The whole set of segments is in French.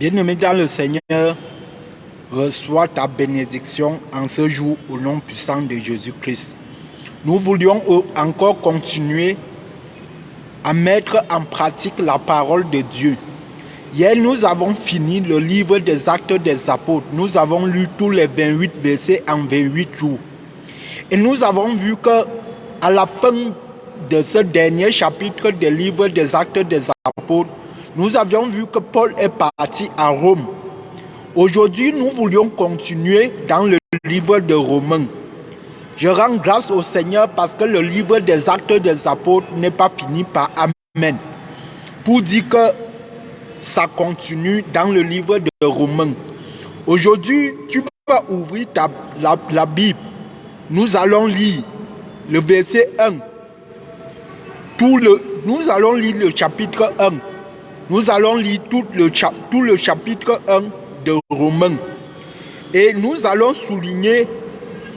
Bien-aimé dans le Seigneur, reçois ta bénédiction en ce jour au nom puissant de Jésus-Christ. Nous voulions encore continuer à mettre en pratique la parole de Dieu. Hier, nous avons fini le livre des Actes des Apôtres. Nous avons lu tous les 28 versets en 28 jours. Et nous avons vu qu'à la fin de ce dernier chapitre des livres des Actes des Apôtres, nous avions vu que Paul est parti à Rome. Aujourd'hui, nous voulions continuer dans le livre de Romains. Je rends grâce au Seigneur parce que le livre des Actes des Apôtres n'est pas fini par Amen. Pour dire que ça continue dans le livre de Romains. Aujourd'hui, tu peux ouvrir la Bible. Nous allons lire le verset 1. Nous allons lire le chapitre 1. Nous allons lire tout le chapitre 1 de Romains. Et nous allons souligner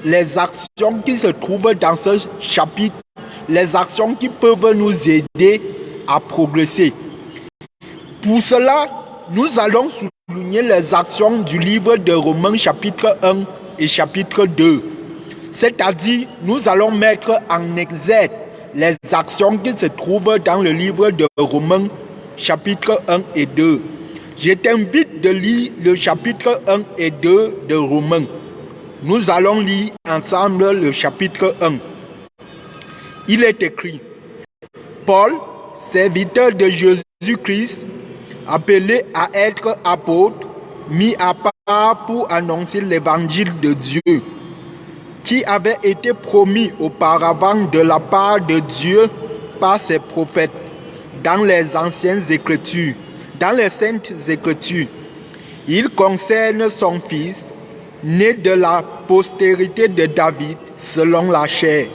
les actions qui se trouvent dans ce chapitre, les actions qui peuvent nous aider à progresser. Pour cela, nous allons souligner les actions du livre de Romains chapitre 1 et chapitre 2. C'est-à-dire, nous allons mettre en exergue les actions qui se trouvent dans le livre de Romains chapitre 1 et 2. Je t'invite de lire le chapitre 1 et 2 de Romains. Nous allons lire ensemble le chapitre 1. Il est écrit: Paul, serviteur de Jésus-Christ, appelé à être apôtre, mis à part pour annoncer l'évangile de Dieu, qui avait été promis auparavant de la part de Dieu par ses prophètes dans les anciennes Écritures, dans les saintes Écritures. Il concerne son fils, né de la postérité de David selon la chair,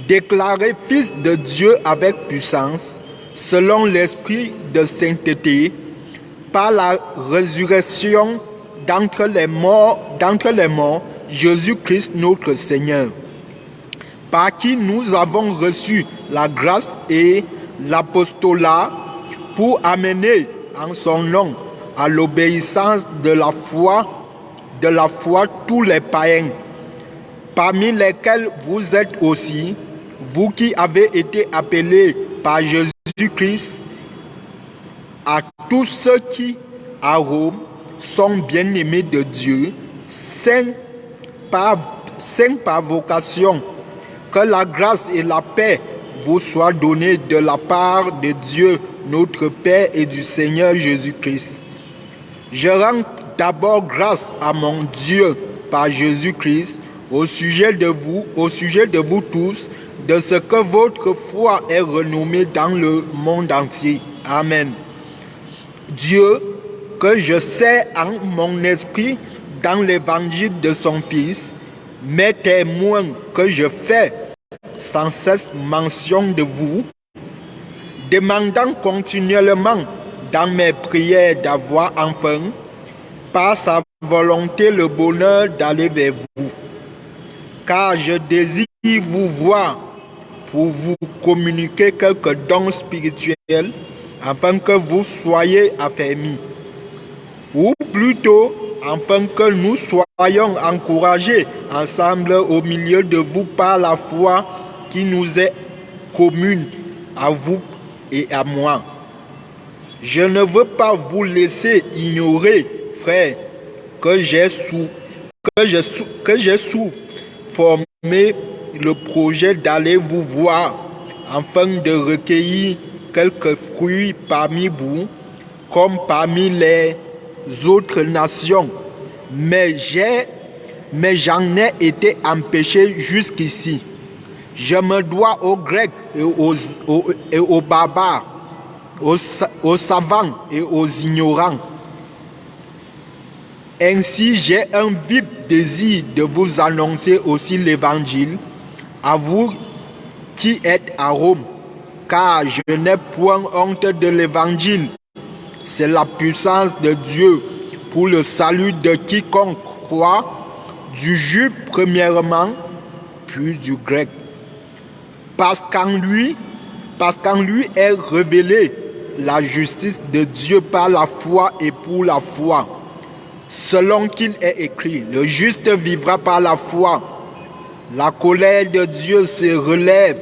déclaré fils de Dieu avec puissance, selon l'esprit de sainteté, par la résurrection d'entre les morts, Jésus-Christ notre Seigneur, par qui nous avons reçu la grâce et l'apostolat pour amener en son nom à l'obéissance de la foi tous les païens, parmi lesquels vous êtes aussi, vous qui avez été appelés par Jésus-Christ, à tous ceux qui, à Rome, sont bien-aimés de Dieu, saints par vocation. Que la grâce et la paix vous soient données de la part de Dieu, notre Père, et du Seigneur Jésus-Christ. Je rends d'abord grâce à mon Dieu par Jésus-Christ au sujet de vous tous, de ce que votre foi est renommée dans le monde entier. Amen. Dieu, que je sais en mon esprit dans l'évangile de son Fils, mes témoins que je fais sans cesse mention de vous, demandant continuellement dans mes prières d'avoir enfin, par sa volonté, le bonheur d'aller vers vous. Car je désire vous voir pour vous communiquer quelques dons spirituels afin que vous soyez affermis. Ou plutôt, afin que nous soyons encouragés ensemble au milieu de vous par la foi qui nous est commune à vous et à moi. Je ne veux pas vous laisser ignorer, frères, que j'ai formé le projet d'aller vous voir afin de recueillir quelques fruits parmi vous, comme parmi les autres nations. Mais j'en ai été empêché jusqu'ici. Je me dois aux Grecs et aux barbares, aux savants et aux ignorants. Ainsi, j'ai un vif désir de vous annoncer aussi l'Évangile, à vous qui êtes à Rome, car je n'ai point honte de l'Évangile. C'est la puissance de Dieu pour le salut de quiconque croit, du juif premièrement, puis du grec. Parce qu'en lui est révélée la justice de Dieu par la foi et pour la foi. Selon qu'il est écrit, le juste vivra par la foi. La colère de Dieu se relève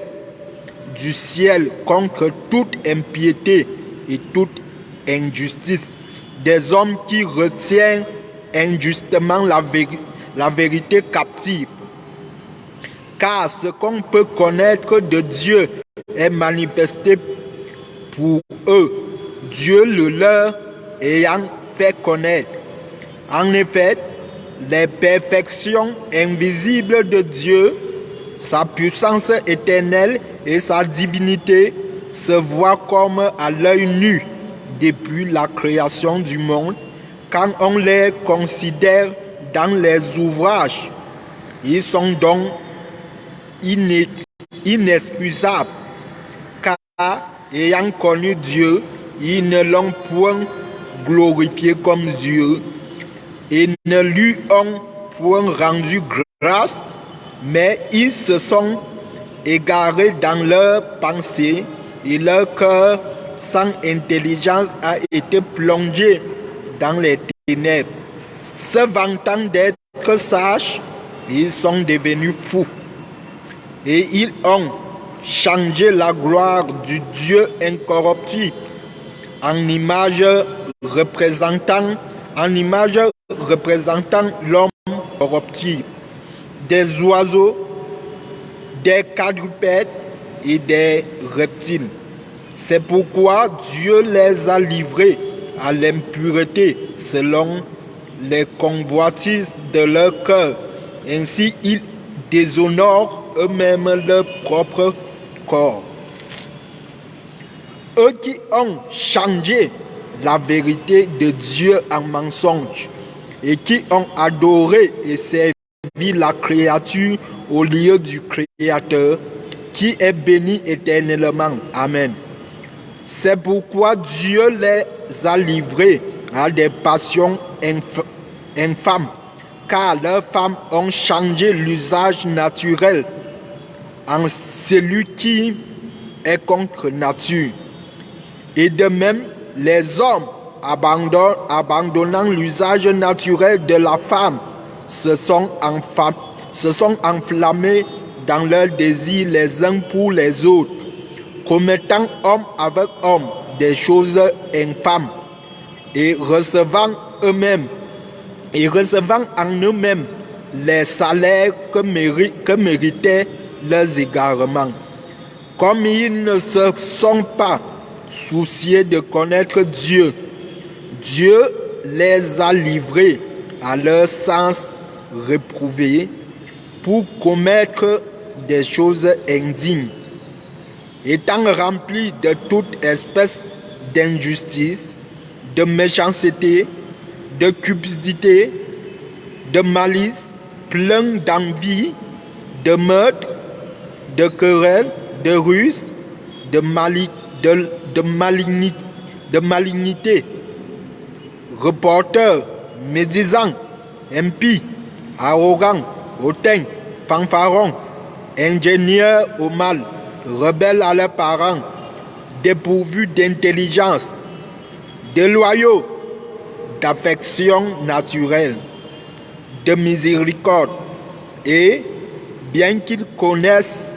du ciel contre toute impiété et toute injustice des hommes qui retiennent injustement la vérité captive. Car ce qu'on peut connaître de Dieu est manifesté pour eux, Dieu le leur ayant fait connaître. En effet, les perfections invisibles de Dieu, sa puissance éternelle et sa divinité se voient comme à l'œil nu depuis la création du monde, quand on les considère dans les ouvrages. Ils sont donc inexcusables, car ayant connu Dieu, ils ne l'ont point glorifié comme Dieu et ne lui ont point rendu grâce, mais ils se sont égarés dans leurs pensées et leur cœur sans intelligence a été plongé dans les ténèbres. Se vantant d'être sages, ils sont devenus fous et ils ont changé la gloire du Dieu incorruptible en image représentant l'homme corruptible, des oiseaux, des quadrupèdes et des reptiles. C'est pourquoi Dieu les a livrés à l'impureté selon les convoitises de leur cœur. Ainsi, ils déshonorent eux-mêmes leur propre corps. Eux qui ont changé la vérité de Dieu en mensonge et qui ont adoré et servi la créature au lieu du Créateur, qui est béni éternellement. Amen. C'est pourquoi Dieu les a livrés à des passions infâmes, car leurs femmes ont changé l'usage naturel en celui qui est contre nature. Et de même, les hommes, abandonnant l'usage naturel de la femme, se sont enflammés dans leurs désirs les uns pour les autres, commettant homme avec homme des choses infâmes et recevant en eux-mêmes les salaires que méritaient leurs égarements. Comme ils ne se sont pas souciés de connaître Dieu, Dieu les a livrés à leur sens réprouvé pour commettre des choses indignes. Étant remplis de toute espèce d'injustice, de méchanceté, de cupidité, de malice, pleins d'envie, de meurtre, de querelles, de ruse, de malignité, reporters, médisants, impies, arrogants, hautains, fanfarons, ingénieurs au mal, rebelles à leurs parents, dépourvus d'intelligence, déloyaux, d'affection naturelle, de miséricorde, et bien qu'ils connaissent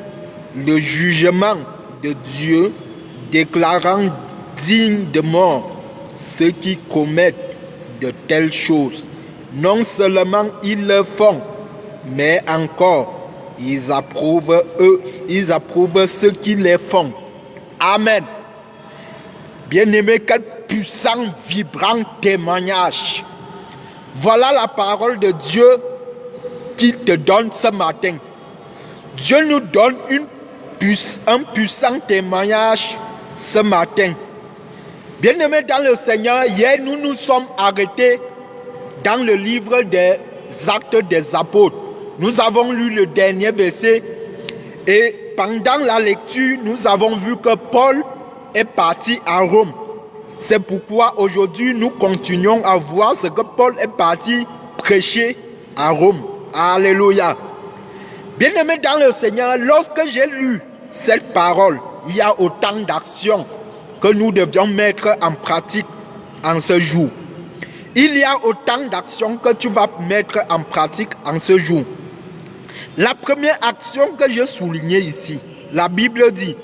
le jugement de Dieu, déclarant dignes de mort ceux qui commettent de telles choses. Non seulement ils le font, mais encore ils approuvent ceux qui les font. Amen. Bien-aimé, quel puissant, vibrant témoignage. Voilà la parole de Dieu qu'il te donne ce matin. Dieu nous donne un puissant témoignage ce matin. Bien-aimés dans le Seigneur, hier nous nous sommes arrêtés dans le livre des Actes des Apôtres. Nous avons lu le dernier verset et pendant la lecture, nous avons vu que Paul est parti à Rome. C'est pourquoi aujourd'hui nous continuons à voir ce que Paul est parti prêcher à Rome. Alléluia. Bien-aimés dans le Seigneur, lorsque j'ai lu cette parole, il y a autant d'actions que nous devions mettre en pratique en ce jour. Il y a autant d'actions que tu vas mettre en pratique en ce jour. La première action que je soulignais ici, la Bible dit,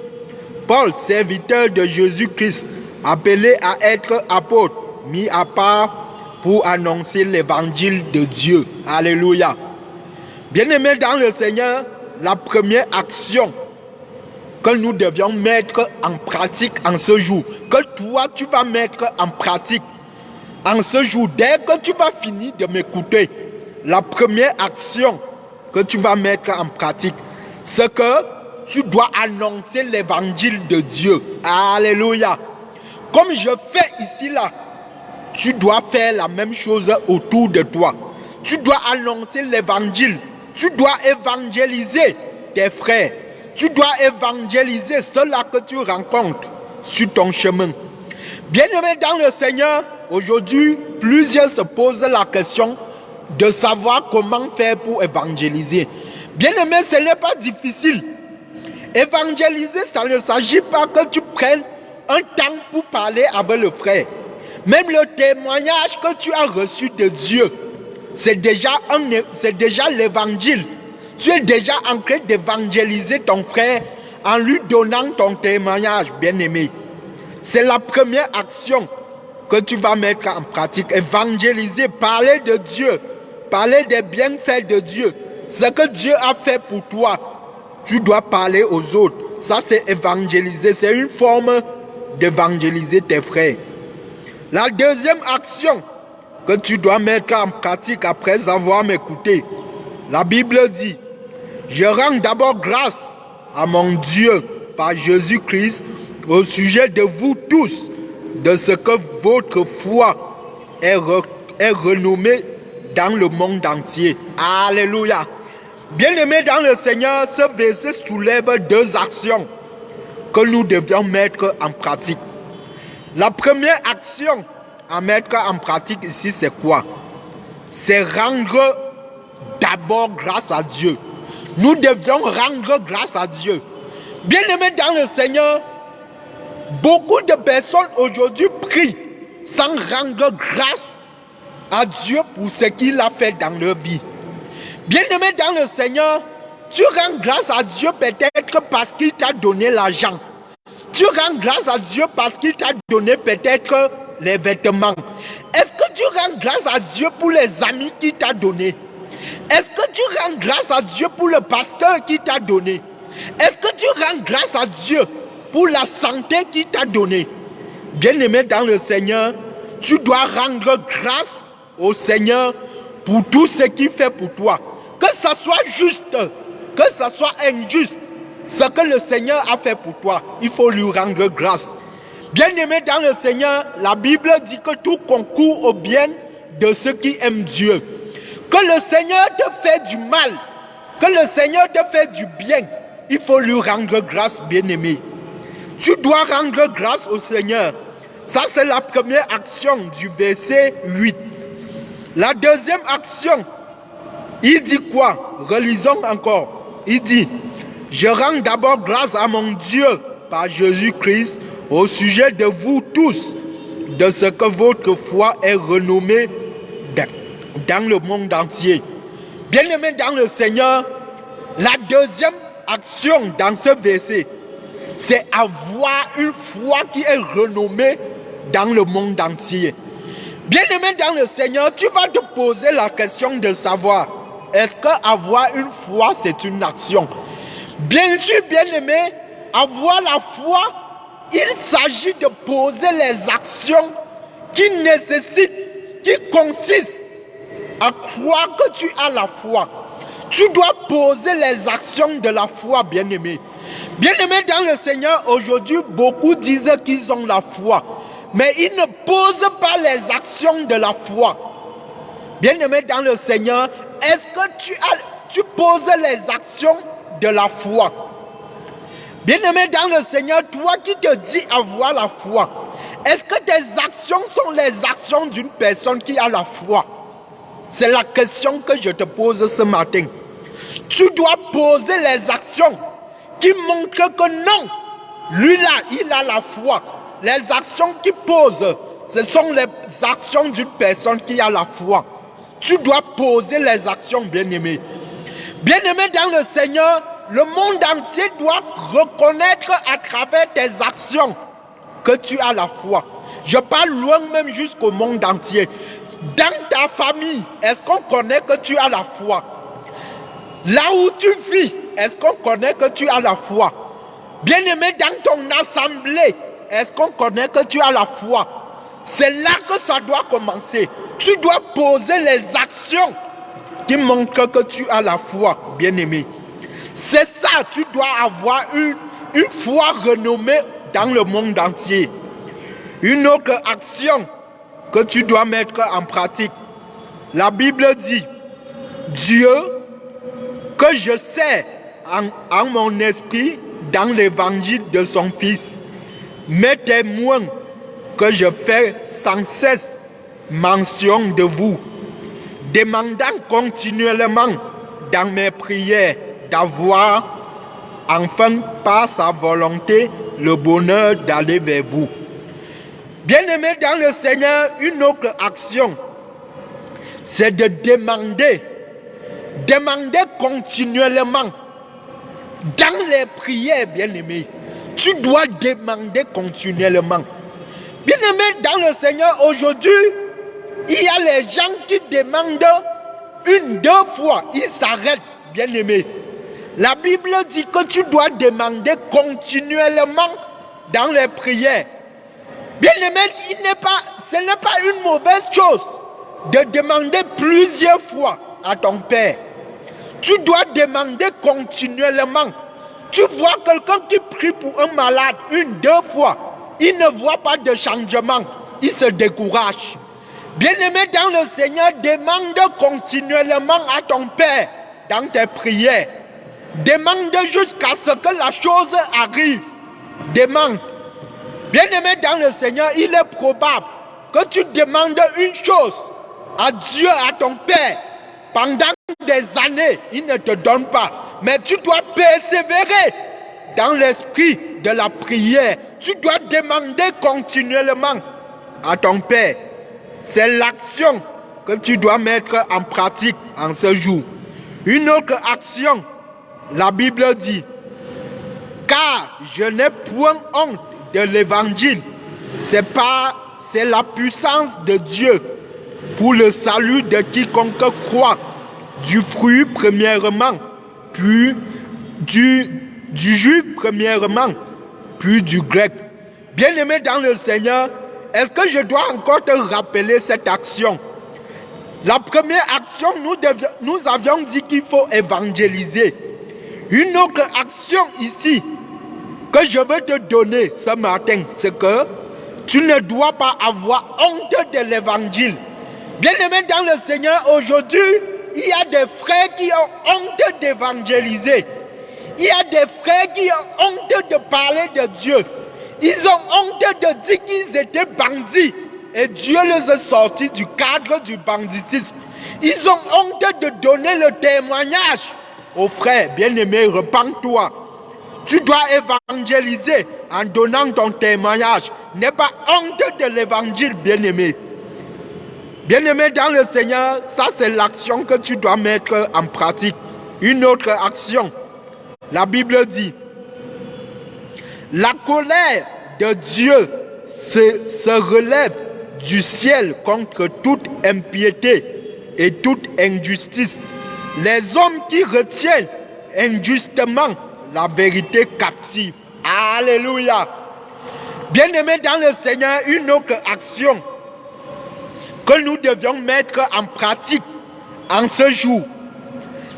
Paul, serviteur de Jésus-Christ, appelé à être apôtre, mis à part pour annoncer l'évangile de Dieu. Alléluia. Bien-aimés dans le Seigneur, la première action que nous devions mettre en pratique en ce jour, que toi tu vas mettre en pratique en ce jour, dès que tu vas finir de m'écouter, la première action que tu vas mettre en pratique, c'est que tu dois annoncer l'évangile de Dieu. Alléluia. Comme je fais ici là, tu dois faire la même chose autour de toi. Tu dois annoncer l'évangile. Tu dois évangéliser tes frères. Tu dois évangéliser ceux-là que tu rencontres sur ton chemin. Bien-aimés dans le Seigneur, aujourd'hui, plusieurs se posent la question de savoir comment faire pour évangéliser. Bien-aimés, ce n'est pas difficile. Évangéliser, ça ne s'agit pas que tu prennes un temps pour parler avec le frère. Même le témoignage que tu as reçu de Dieu, c'est déjà l'évangile. Tu es déjà en train d'évangéliser ton frère en lui donnant ton témoignage, bien-aimé. C'est la première action que tu vas mettre en pratique. Évangéliser, parler de Dieu, parler des bienfaits de Dieu. Ce que Dieu a fait pour toi, tu dois parler aux autres. Ça, c'est évangéliser. C'est une forme d'évangéliser tes frères. La deuxième action que tu dois mettre en pratique après avoir m'écouté, la Bible dit, je rends d'abord grâce à mon Dieu par Jésus-Christ au sujet de vous tous, de ce que votre foi est renommée dans le monde entier. Alléluia. Bien-aimés dans le Seigneur, ce verset soulève deux actions que nous devions mettre en pratique. La première action à mettre en pratique ici, c'est quoi? C'est rendre d'abord grâce à Dieu. Nous devions rendre grâce à Dieu. Bien-aimés dans le Seigneur, beaucoup de personnes aujourd'hui prient sans rendre grâce à Dieu pour ce qu'il a fait dans leur vie. Bien-aimés dans le Seigneur, tu rends grâce à Dieu peut-être parce qu'il t'a donné l'argent. Tu rends grâce à Dieu parce qu'il t'a donné peut-être les vêtements. Est-ce que tu rends grâce à Dieu pour les amis qu'il t'a donné? Est-ce que tu rends grâce à Dieu pour le pasteur qui t'a donné? Est-ce que tu rends grâce à Dieu pour la santé qu'il t'a donné? Bien-aimé dans le Seigneur, tu dois rendre grâce au Seigneur pour tout ce qu'il fait pour toi. Que ce soit juste, que ce soit injuste, ce que le Seigneur a fait pour toi, il faut lui rendre grâce. Bien-aimé dans le Seigneur, la Bible dit que tout concourt au bien de ceux qui aiment Dieu. Que le Seigneur te fait du mal, que le Seigneur te fait du bien, il faut lui rendre grâce, bien-aimé. Tu dois rendre grâce au Seigneur. Ça, c'est la première action du verset 8. La deuxième action, il dit quoi? Relisons encore. Il dit, je rends d'abord grâce à mon Dieu par Jésus-Christ au sujet de vous tous, de ce que votre foi est renommée dans le monde entier. Bien-aimés dans le Seigneur, la deuxième action dans ce verset, c'est avoir une foi qui est renommée dans le monde entier. Bien-aimé dans le Seigneur, tu vas te poser la question de savoir, est-ce qu'avoir une foi, c'est une action? Bien sûr, bien-aimé, avoir la foi, il s'agit de poser les actions qui nécessitent, qui consistent à croire que tu as la foi. Tu dois poser les actions de la foi, bien-aimé. Bien-aimé dans le Seigneur, aujourd'hui, beaucoup disent qu'ils ont la foi, mais ils ne posent pas les actions de la foi. Bien-aimé dans le Seigneur, est-ce que tu poses les actions de la foi? Bien-aimé dans le Seigneur, toi qui te dis avoir la foi, est-ce que tes actions sont les actions d'une personne qui a la foi? C'est la question que je te pose ce matin. Tu dois poser les actions qui montrent que non, lui là, il a la foi. les actions qui posent, ce sont les actions d'une personne qui a la foi. Tu dois poser les actions, bien-aimé. Bien-aimé dans le Seigneur, le monde entier doit reconnaître à travers tes actions que tu as la foi. Je parle loin même jusqu'au monde entier. Dans ta famille, est-ce qu'on connaît que tu as la foi? Là où tu vis, est-ce qu'on connaît que tu as la foi? Bien-aimé, dans ton assemblée, est-ce qu'on connaît que tu as la foi? C'est là que ça doit commencer. Tu dois poser les actions qui montrent que tu as la foi, bien-aimé. C'est ça, tu dois avoir une foi renommée dans le monde entier. Une autre action que tu dois mettre en pratique. La Bible dit, Dieu, que je sais en mon esprit dans l'évangile de son Fils, mes témoins, que je fais sans cesse mention de vous, demandant continuellement dans mes prières d'avoir enfin par sa volonté le bonheur d'aller vers vous. Bien-aimé dans le Seigneur, une autre action, c'est de demander continuellement dans les prières, bien-aimé. Tu dois demander continuellement. Bien-aimé dans le Seigneur, aujourd'hui, il y a les gens qui demandent une, deux fois, ils s'arrêtent, bien-aimé. La Bible dit que tu dois demander continuellement dans les prières. Bien-aimé, ce n'est pas une mauvaise chose de demander plusieurs fois à ton Père. Tu dois demander continuellement. Tu vois quelqu'un qui prie pour un malade une, deux fois, il ne voit pas de changement, il se décourage. Bien-aimé dans le Seigneur, demande continuellement à ton Père dans tes prières. Demande jusqu'à ce que la chose arrive. Demande. Bien-aimé dans le Seigneur, il est probable que tu demandes une chose à Dieu, à ton Père, pendant des années, il ne te donne pas. Mais tu dois persévérer dans l'esprit de la prière. Tu dois demander continuellement à ton Père. C'est l'action que tu dois mettre en pratique en ce jour. Une autre action, la Bible dit, car je n'ai point honte de l'évangile. C'est la puissance de Dieu pour le salut de quiconque croit, du fruit premièrement, puis du juif premièrement, puis du grec. Bien-aimé dans le Seigneur, est-ce que je dois encore te rappeler cette action? La première action, nous avions dit qu'il faut évangéliser. Une autre action ici que je veux te donner ce matin, c'est que tu ne dois pas avoir honte de l'évangile. Bien-aimé dans le Seigneur, aujourd'hui, il y a des frères qui ont honte d'évangéliser. Il y a des frères qui ont honte de parler de Dieu. Ils ont honte de dire qu'ils étaient bandits. Et Dieu les a sortis du cadre du banditisme. Ils ont honte de donner le témoignage aux frères. Bien-aimé, repens-toi. Tu dois évangéliser en donnant ton témoignage. N'aie pas honte de l'évangile, bien-aimé. Bien-aimé dans le Seigneur, ça c'est l'action que tu dois mettre en pratique. Une autre action, la Bible dit, la colère de Dieu se relève du ciel contre toute impiété et toute injustice. Les hommes qui retiennent injustement la vérité captive. Alléluia. Bien-aimé dans le Seigneur, une autre action que nous devions mettre en pratique en ce jour,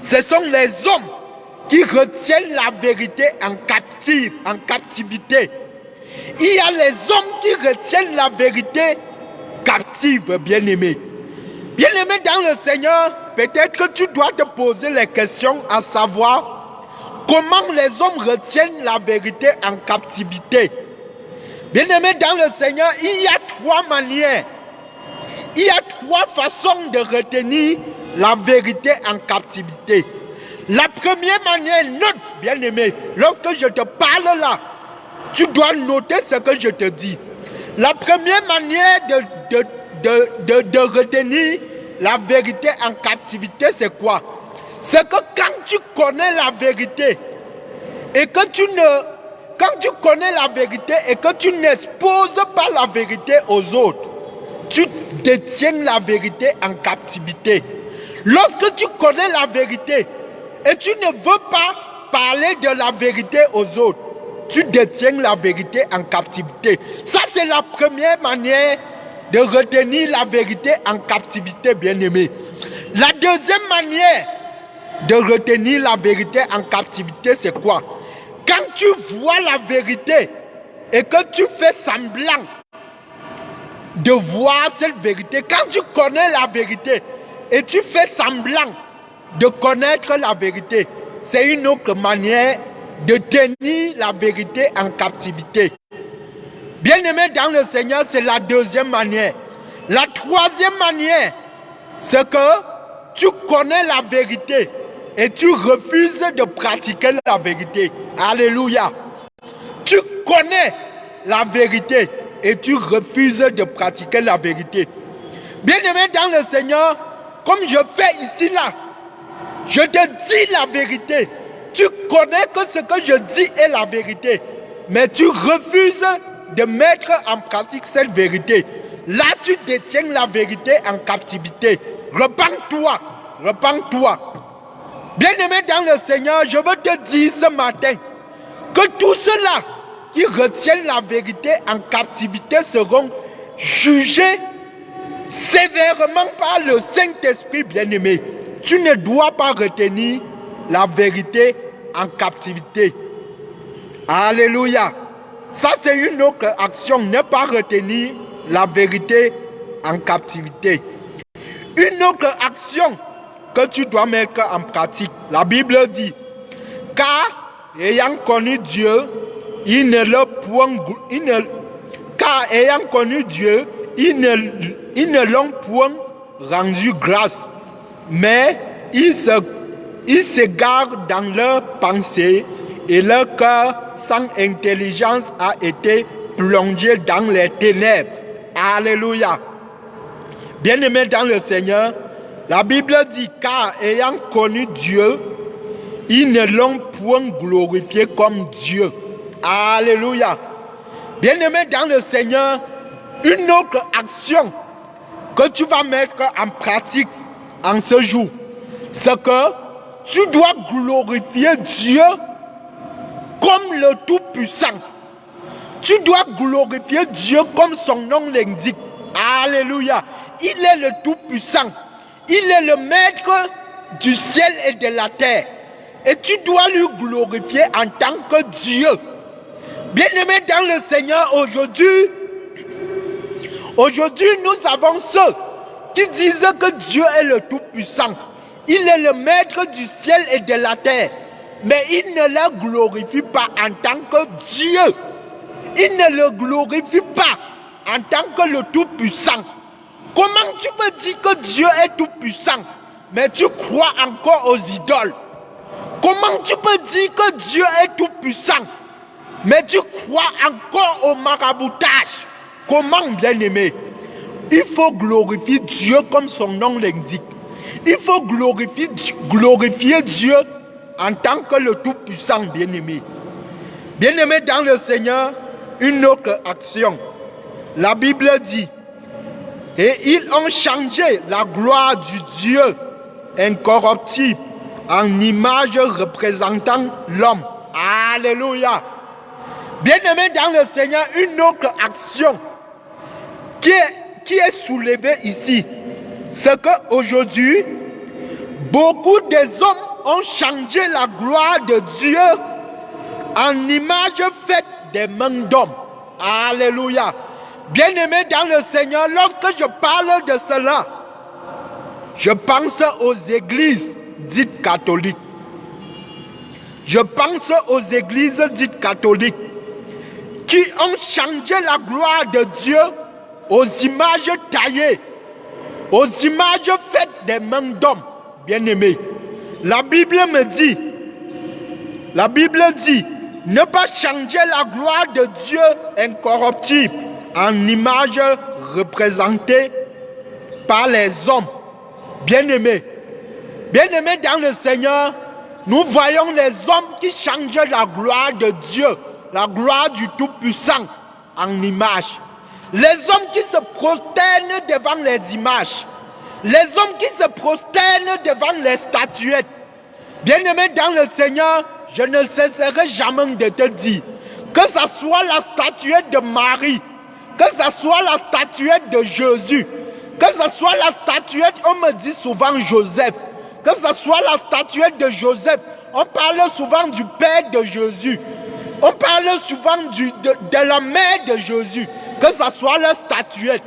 ce sont les hommes qui retiennent la vérité en captivité. Il y a les hommes qui retiennent la vérité captive, bien-aimé. Bien-aimé dans le Seigneur, peut-être que tu dois te poser les questions à savoir comment les hommes retiennent la vérité en captivité. Bien-aimé dans le Seigneur, il y a trois manières. Il y a trois façons de retenir la vérité en captivité. La première manière, note, bien-aimé, lorsque je te parle là, tu dois noter ce que je te dis. La première manière de retenir la vérité en captivité, c'est quoi? C'est que quand tu connais la vérité et que quand tu connais la vérité et que tu n'exposes pas la vérité aux autres, tu détiens la vérité en captivité. Lorsque tu connais la vérité et tu ne veux pas parler de la vérité aux autres, tu détiens la vérité en captivité. Ça, c'est la première manière de retenir la vérité en captivité, bien-aimé. La deuxième manière de retenir la vérité en captivité, c'est quoi? Quand tu vois la vérité et que tu fais semblant de voir cette vérité, quand tu connais la vérité et tu fais semblant de connaître la vérité, c'est une autre manière de tenir la vérité en captivité. Bien-aimé dans le Seigneur, c'est la deuxième manière. La troisième manière, c'est que tu connais la vérité et tu refuses de pratiquer la vérité. Alléluia. Tu connais la vérité et tu refuses de pratiquer la vérité. Bien-aimé dans le Seigneur, comme je fais ici là, je te dis la vérité. Tu connais que ce que je dis est la vérité, mais tu refuses de mettre en pratique cette vérité. Là, tu détiens la vérité en captivité. Repends-toi, repends-toi. Bien-aimé dans le Seigneur, je veux te dire ce matin que tous ceux-là qui retiennent la vérité en captivité seront jugés sévèrement par le Saint-Esprit, bien-aimé. Tu ne dois pas retenir la vérité en captivité. Alléluia. Ça, c'est une autre action, ne pas retenir la vérité en captivité. Une autre action que tu dois mettre en pratique. La Bible dit, car ayant connu Dieu, ils ne l'ont point rendu grâce, mais ils s'égarent dans leurs pensées et leur cœur sans intelligence a été plongé dans les ténèbres. Alléluia. Bien-aimés dans le Seigneur, la Bible dit, car ayant connu Dieu, ils ne l'ont point glorifié comme Dieu. Alléluia. Bien-aimés dans le Seigneur, une autre action que tu vas mettre en pratique en ce jour, c'est que tu dois glorifier Dieu comme le Tout-Puissant. Tu dois glorifier Dieu comme son nom l'indique. Alléluia. Il est le Tout-Puissant. Il est le Maître du ciel et de la terre. Et tu dois lui glorifier en tant que Dieu. Bien-aimé dans le Seigneur, aujourd'hui, nous avons ceux qui disent que Dieu est le Tout-Puissant. Il est le Maître du ciel et de la terre. Mais il ne le glorifie pas en tant que Dieu. Il ne le glorifie pas en tant que le Tout-Puissant. Comment tu peux dire que Dieu est Tout-Puissant, mais tu crois encore aux idoles? Comment tu peux dire que Dieu est Tout-Puissant, mais tu crois encore au maraboutage? Comment, bien-aimé? Il faut glorifier Dieu comme son nom l'indique. Il faut glorifier Dieu en tant que le Tout-Puissant, bien-aimé. Bien-aimé dans le Seigneur, une autre action. La Bible dit, et ils ont changé la gloire du Dieu incorruptible en image représentant l'homme. Alléluia. Bien-aimé dans le Seigneur, une autre action qui est soulevée ici, c'est qu'aujourd'hui, beaucoup des hommes ont changé la gloire de Dieu en image faite des mains d'hommes. Alléluia. Bien-aimé dans le Seigneur, lorsque je parle de cela, je pense aux églises dites catholiques. Je pense aux églises dites catholiques qui ont changé la gloire de Dieu aux images taillées, aux images faites des mains d'hommes. Bien-aimé, la Bible dit, ne pas changer la gloire de Dieu incorruptible en image représentée par les hommes. Bien-aimés, bien-aimés dans le Seigneur, nous voyons les hommes qui changent la gloire de Dieu, la gloire du Tout-Puissant en image. Les hommes qui se prosternent devant les images, les hommes qui se prosternent devant les statuettes. Bien-aimés dans le Seigneur, je ne cesserai jamais de te dire que ce soit la statuette de Marie, que ce soit la statuette de Jésus, que ce soit la statuette, on me dit souvent Joseph, que ce soit la statuette de Joseph, on parle souvent du père de Jésus, on parle souvent de la mère de Jésus, que ce soit la statuette.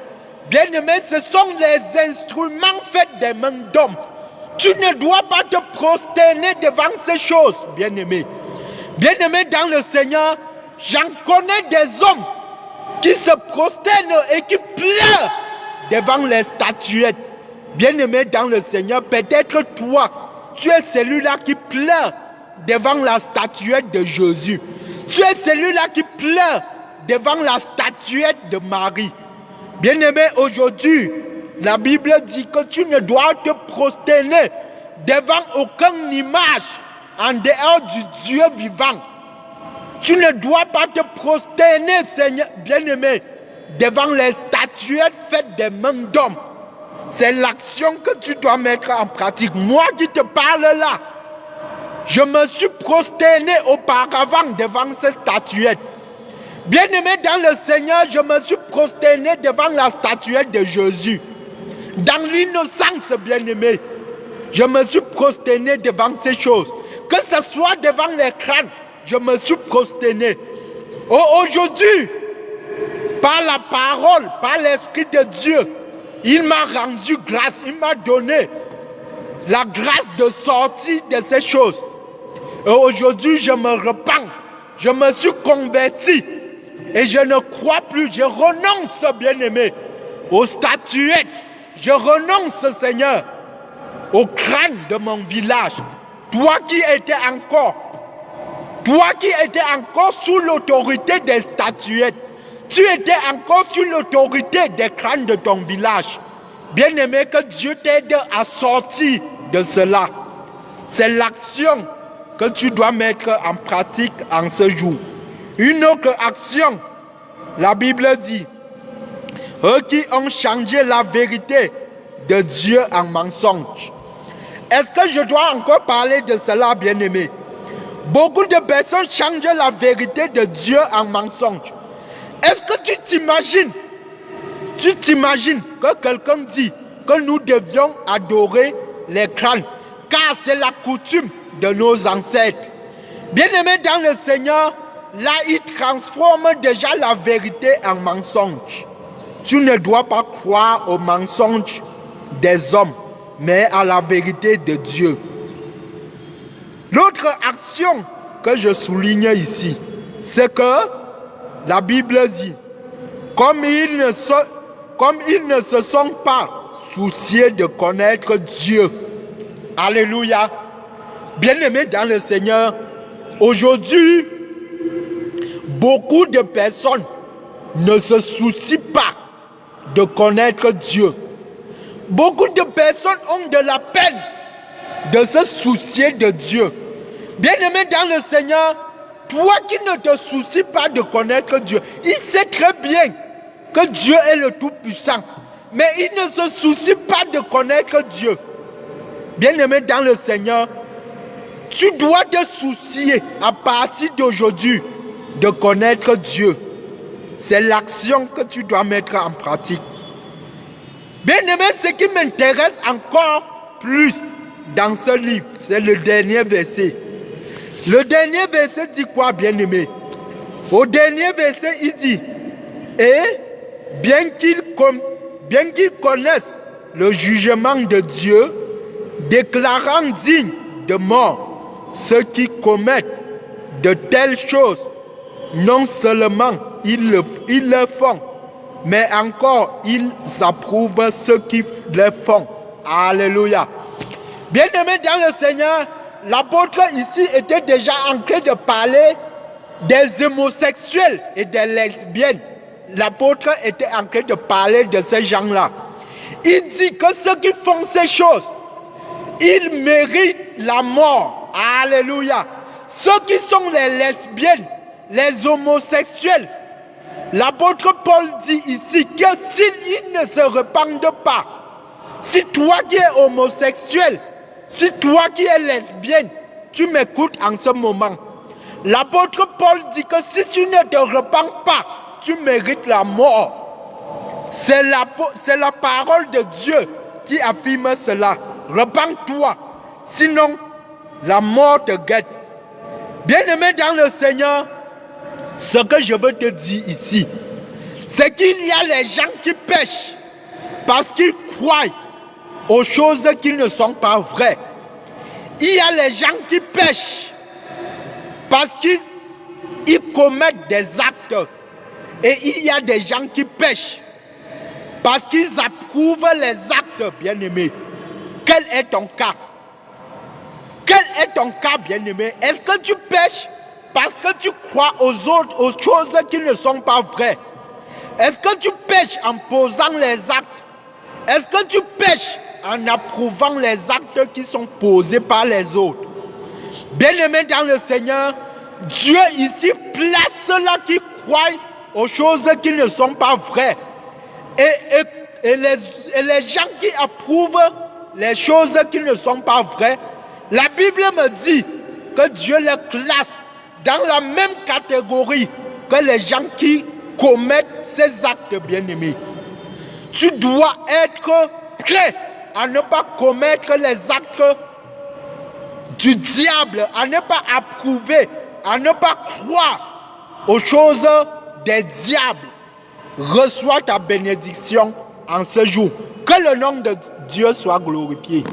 Bien-aimés, ce sont les instruments faits des mains d'hommes. Tu ne dois pas te prosterner devant ces choses, bien-aimés. Bien-aimés dans le Seigneur, j'en connais des hommes qui se prosternent et qui pleurent devant les statuettes. Bien-aimés dans le Seigneur, peut-être toi, tu es celui-là qui pleure devant la statuette de Jésus. Tu es celui-là qui pleure devant la statuette de Marie. Bien-aimés, aujourd'hui, la Bible dit que tu ne dois te prosterner devant aucune image en dehors du Dieu vivant. Tu ne dois pas te prosterner, Seigneur, bien-aimé, devant les statuettes faites des mains d'hommes. C'est l'action que tu dois mettre en pratique. Moi qui te parle là, je me suis prosterné auparavant devant ces statuettes. Bien-aimé dans le Seigneur, je me suis prosterné devant la statuette de Jésus. Dans l'innocence, bien-aimé, je me suis prosterné devant ces choses. Que ce soit devant l'écran, je me suis prosterné. Aujourd'hui, par la parole, par l'Esprit de Dieu, il m'a rendu grâce, il m'a donné la grâce de sortir de ces choses. Et aujourd'hui, je me repens, je me suis converti et je ne crois plus, je renonce, bien-aimé, aux statuettes, je renonce, Seigneur, au crâne de mon village. Toi qui étais encore sous l'autorité des statuettes, tu étais encore sous l'autorité des crânes de ton village. Bien-aimé, que Dieu t'aide à sortir de cela. C'est l'action que tu dois mettre en pratique en ce jour. Une autre action, la Bible dit, eux qui ont changé la vérité de Dieu en mensonge. Est-ce que je dois encore parler de cela, bien-aimé? Beaucoup de personnes changent la vérité de Dieu en mensonge. Est-ce que tu t'imagines que quelqu'un dit que nous devions adorer les crânes, car c'est la coutume de nos ancêtres. Bien-aimés dans le Seigneur, là il transforme déjà la vérité en mensonge. Tu ne dois pas croire aux mensonges des hommes, mais à la vérité de Dieu. L'autre action que je souligne ici, c'est que la Bible dit, comme ils ne se sont pas souciés de connaître Dieu. Alléluia. Bien-aimés dans le Seigneur, aujourd'hui, beaucoup de personnes ne se soucient pas de connaître Dieu. Beaucoup de personnes ont de la peine de se soucier de Dieu. Bien-aimé dans le Seigneur, toi qui ne te soucies pas de connaître Dieu, il sait très bien que Dieu est le Tout-Puissant, mais il ne se soucie pas de connaître Dieu. Bien-aimé dans le Seigneur, tu dois te soucier à partir d'aujourd'hui de connaître Dieu. C'est l'action que tu dois mettre en pratique. Bien-aimé, ce qui m'intéresse encore plus dans ce livre, c'est le dernier verset. Le dernier verset dit quoi, bien-aimé? Au dernier verset, il dit, et bien qu'ils connaissent le jugement de Dieu, déclarant dignes de mort ceux qui commettent de telles choses, non seulement ils le font, mais encore ils approuvent ceux qui le font. Alléluia. Bien-aimés dans le Seigneur, l'apôtre ici était déjà en train de parler des homosexuels et des lesbiennes. l'apôtre était en train de parler de ces gens-là. Il dit que ceux qui font ces choses, ils méritent la mort. Alléluia. Ceux qui sont les lesbiennes, les homosexuels, l'apôtre Paul dit ici que s'ils ne se répandent pas, si toi qui es homosexuel, si toi qui es lesbienne, tu m'écoutes en ce moment, l'apôtre Paul dit que si tu ne te repens pas, tu mérites la mort. C'est la parole de Dieu qui affirme cela. Repens-toi, sinon la mort te guette. Bien-aimé dans le Seigneur, ce que je veux te dire ici, c'est qu'il y a les gens qui pêchent parce qu'ils croient aux choses qui ne sont pas vraies. Il y a les gens qui pêchent parce qu'ils commettent des actes. Et il y a des gens qui pêchent parce qu'ils approuvent les actes, bien-aimés. Quel est ton cas? Quel est ton cas, bien-aimé? Est-ce que tu pêches parce que tu crois aux choses qui ne sont pas vraies? Est-ce que tu pêches en posant les actes? Est-ce que tu pêches en approuvant les actes qui sont posés par les autres? Bien-aimé dans le Seigneur, Dieu ici place ceux-là qui croient aux choses qui ne sont pas vraies. Et les gens qui approuvent les choses qui ne sont pas vraies, la Bible me dit que Dieu les classe dans la même catégorie que les gens qui commettent ces actes, bien-aimés. Tu dois être prêt à ne pas commettre les actes du diable, à ne pas approuver, à ne pas croire aux choses des diables. Reçois ta bénédiction en ce jour. Que le nom de Dieu soit glorifié.